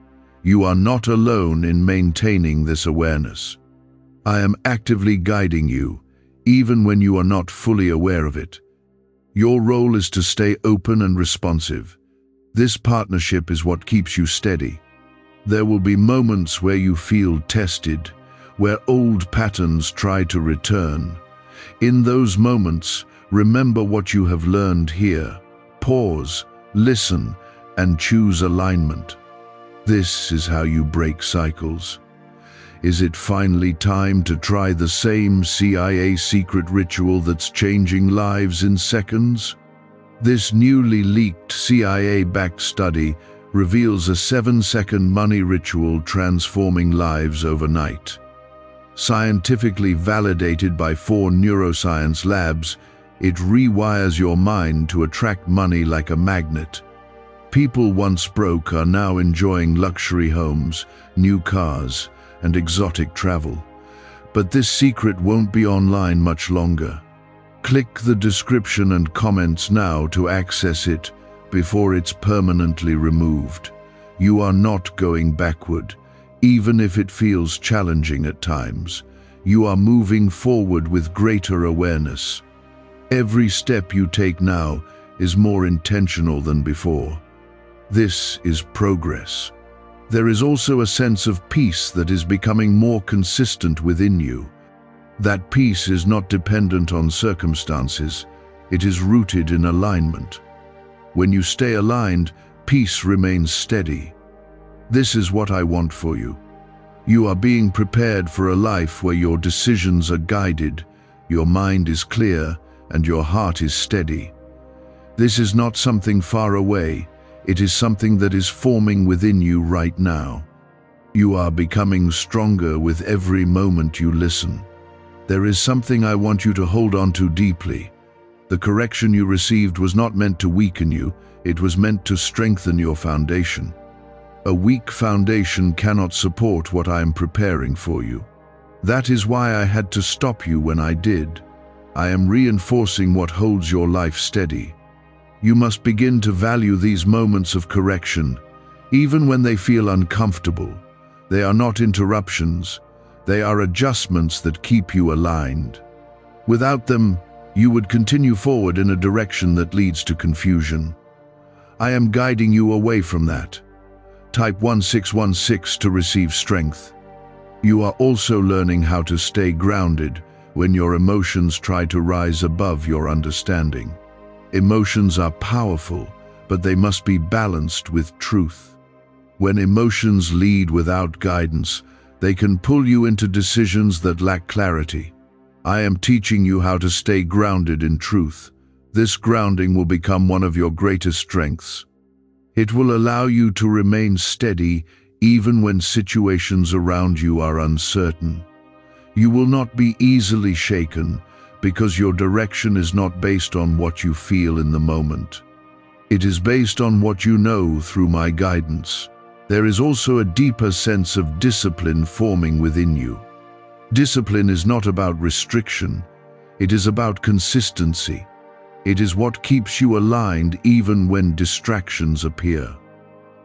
You are not alone in maintaining this awareness. I am actively guiding you, even when you are not fully aware of it. Your role is to stay open and responsive. This partnership is what keeps you steady. There will be moments where you feel tested, where old patterns try to return. In those moments, remember what you have learned here. Pause, listen, and choose alignment. This is how you break cycles. Is it finally time to try the same CIA secret ritual that's changing lives in seconds? This newly leaked CIA-backed study reveals a 7-second money ritual transforming lives overnight. Scientifically validated by 4 neuroscience labs, it rewires your mind to attract money like a magnet. People once broke are now enjoying luxury homes, new cars, and exotic travel. But this secret won't be online much longer. Click the description and comments now to access it before it's permanently removed. You are not going backward, even if it feels challenging at times. You are moving forward with greater awareness. Every step you take now is more intentional than before. This is progress. There is also a sense of peace that is becoming more consistent within you. That peace is not dependent on circumstances. It is rooted in alignment. When you stay aligned, peace remains steady. This is what I want for you. You are being prepared for a life where your decisions are guided, your mind is clear, and your heart is steady. This is not something far away. It is something that is forming within you right now. You are becoming stronger with every moment you listen. There is something I want you to hold on to deeply. The correction you received was not meant to weaken you, it was meant to strengthen your foundation. A weak foundation cannot support what I am preparing for you. That is why I had to stop you when I did. I am reinforcing what holds your life steady. You must begin to value these moments of correction, even when they feel uncomfortable. They are not interruptions, they are adjustments that keep you aligned. Without them, you would continue forward in a direction that leads to confusion. I am guiding you away from that. Type 1616 to receive strength. You are also learning how to stay grounded when your emotions try to rise above your understanding. Emotions are powerful, but they must be balanced with truth. When emotions lead without guidance, they can pull you into decisions that lack clarity. I am teaching you how to stay grounded in truth. This grounding will become one of your greatest strengths. It will allow you to remain steady even when situations around you are uncertain. You will not be easily shaken because your direction is not based on what you feel in the moment. It is based on what you know through my guidance. There is also a deeper sense of discipline forming within you. Discipline is not about restriction, it is about consistency. It is what keeps you aligned even when distractions appear.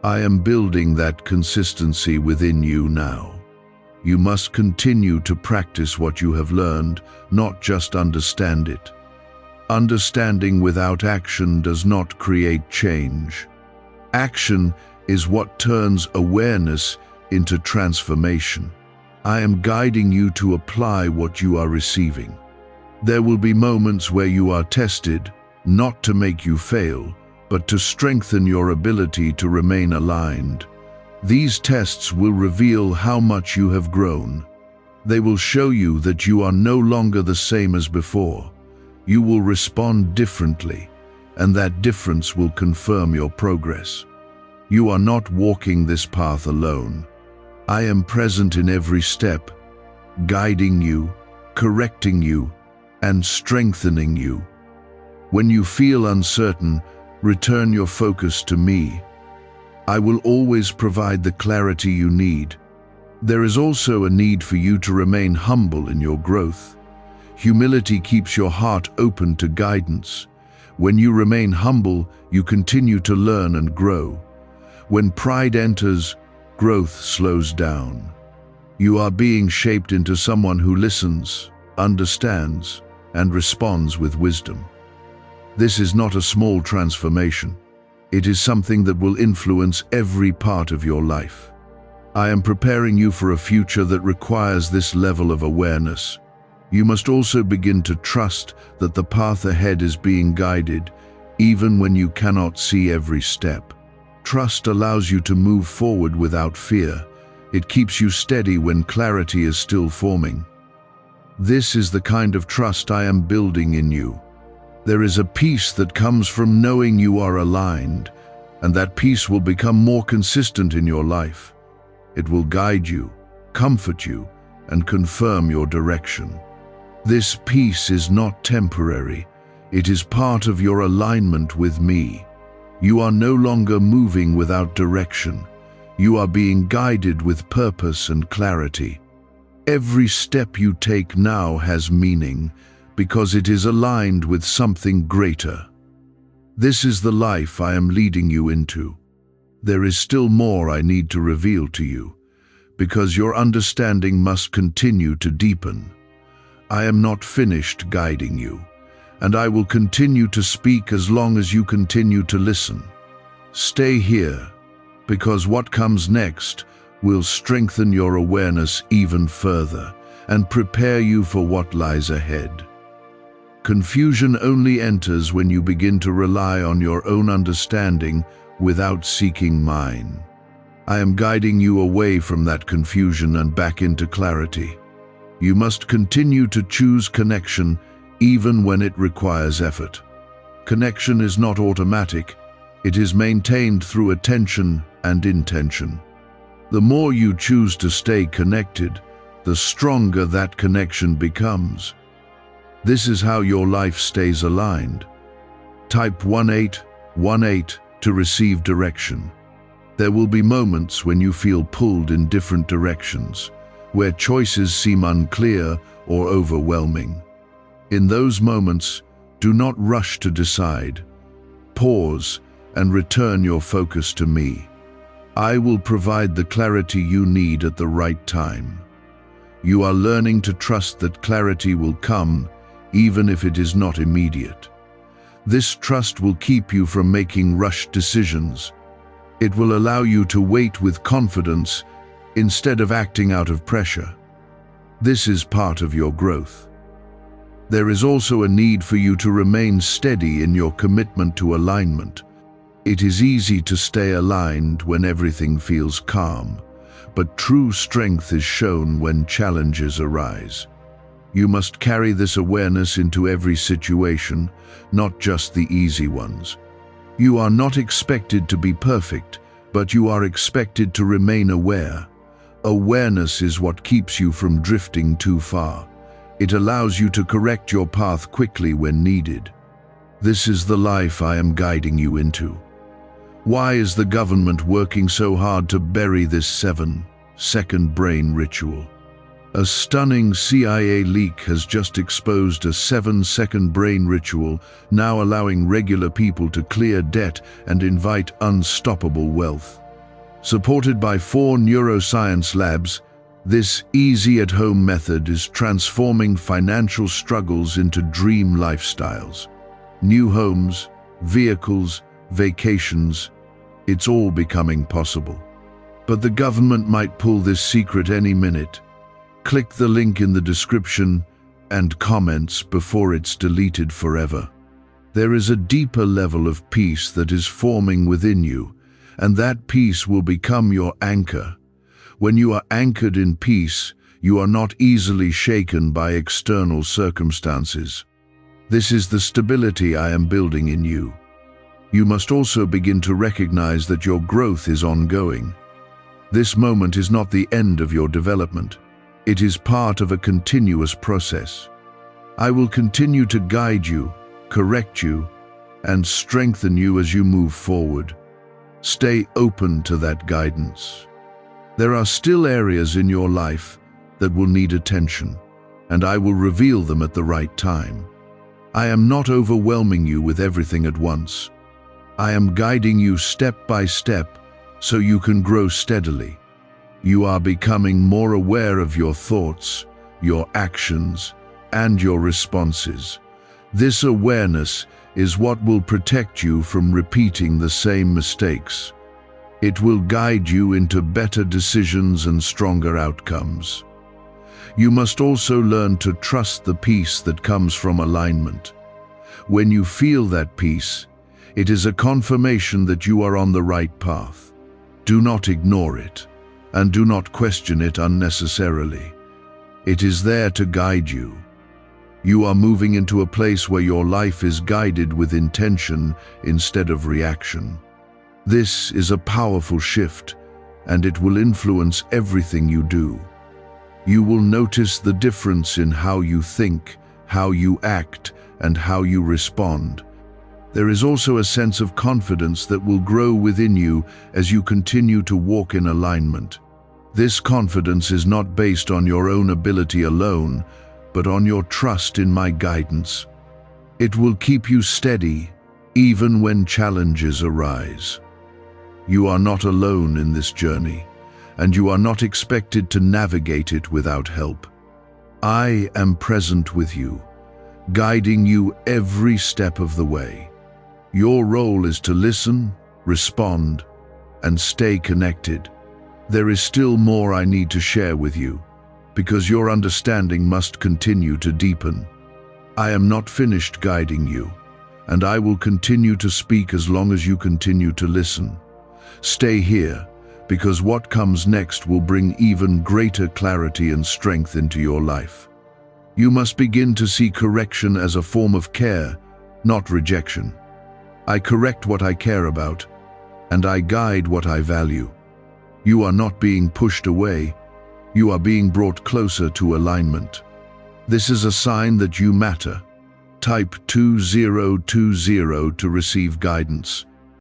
I am building that consistency within you now. You must continue to practice what you have learned, not just understand it. Understanding without action does not create change. Action is what turns awareness into transformation. I am guiding you to apply what you are receiving. There will be moments where you are tested, not to make you fail, but to strengthen your ability to remain aligned. These tests will reveal how much you have grown. They will show you that you are no longer the same as before. You will respond differently, and that difference will confirm your progress. You are not walking this path alone. I am present in every step, guiding you, correcting you, and strengthening you. When you feel uncertain, return your focus to me. I will always provide the clarity you need. There is also a need for you to remain humble in your growth. Humility keeps your heart open to guidance. When you remain humble, you continue to learn and grow. When pride enters, growth slows down. You are being shaped into someone who listens, understands, and responds with wisdom. This is not a small transformation. It is something that will influence every part of your life. I am preparing you for a future that requires this level of awareness. You must also begin to trust that the path ahead is being guided, even when you cannot see every step. Trust allows you to move forward without fear. It keeps you steady when clarity is still forming. This is the kind of trust I am building in you. There is a peace that comes from knowing you are aligned, and that peace will become more consistent in your life. It will guide you, comfort you, and confirm your direction. This peace is not temporary. It is part of your alignment with me. You are no longer moving without direction. You are being guided with purpose and clarity. Every step you take now has meaning because it is aligned with something greater. This is the life I am leading you into. There is still more I need to reveal to you, because your understanding must continue to deepen. I am not finished guiding you, and I will continue to speak as long as you continue to listen. Stay here, because what comes next will strengthen your awareness even further and prepare you for what lies ahead. Confusion only enters when you begin to rely on your own understanding without seeking mine. I am guiding you away from that confusion and back into clarity. You must continue to choose connection even when it requires effort. Connection is not automatic. It is maintained through attention and intention. The more you choose to stay connected, the stronger that connection becomes. This is how your life stays aligned. Type 1818 to receive direction. There will be moments when you feel pulled in different directions, where choices seem unclear or overwhelming. In those moments, do not rush to decide. Pause and return your focus to me. I will provide the clarity you need at the right time. You are learning to trust that clarity will come, even if it is not immediate. This trust will keep you from making rushed decisions. It will allow you to wait with confidence instead of acting out of pressure. This is part of your growth. There is also a need for you to remain steady in your commitment to alignment. It is easy to stay aligned when everything feels calm, but true strength is shown when challenges arise. You must carry this awareness into every situation, not just the easy ones. You are not expected to be perfect, but you are expected to remain aware. Awareness is what keeps you from drifting too far. It allows you to correct your path quickly when needed. This is the life I am guiding you into. Why is the government working so hard to bury this 7-second brain ritual? A stunning CIA leak has just exposed a 7-second brain ritual, now allowing regular people to clear debt and invite unstoppable wealth. Supported by 4 neuroscience labs, this easy-at-home method is transforming financial struggles into dream lifestyles. New homes, vehicles, vacations, it's all becoming possible. But the government might pull this secret any minute. Click the link in the description and comments before it's deleted forever. There is a deeper level of peace that is forming within you, and that peace will become your anchor. When you are anchored in peace, you are not easily shaken by external circumstances. This is the stability I am building in you. You must also begin to recognize that your growth is ongoing. This moment is not the end of your development. It is part of a continuous process. I will continue to guide you, correct you, and strengthen you as you move forward. Stay open to that guidance. There are still areas in your life that will need attention, and I will reveal them at the right time. I am not overwhelming you with everything at once. I am guiding you step by step so you can grow steadily. You are becoming more aware of your thoughts, your actions, and your responses. This awareness is what will protect you from repeating the same mistakes. It will guide you into better decisions and stronger outcomes. You must also learn to trust the peace that comes from alignment. When you feel that peace, it is a confirmation that you are on the right path. Do not ignore it, and do not question it unnecessarily. It is there to guide you. You are moving into a place where your life is guided with intention instead of reaction. This is a powerful shift, and it will influence everything you do. You will notice the difference in how you think, how you act, and how you respond. There is also a sense of confidence that will grow within you as you continue to walk in alignment. This confidence is not based on your own ability alone, but on your trust in my guidance. It will keep you steady, even when challenges arise. You are not alone in this journey, and you are not expected to navigate it without help. I am present with you, guiding you every step of the way. Your role is to listen, respond, and stay connected. There is still more I need to share with you, because your understanding must continue to deepen. I am not finished guiding you, and I will continue to speak as long as you continue to listen. Stay here, because what comes next will bring even greater clarity and strength into your life. You must begin to see correction as a form of care, not rejection. I correct what I care about, and I guide what I value. You are not being pushed away, you are being brought closer to alignment. This is a sign that you matter. Type 2020 to receive guidance.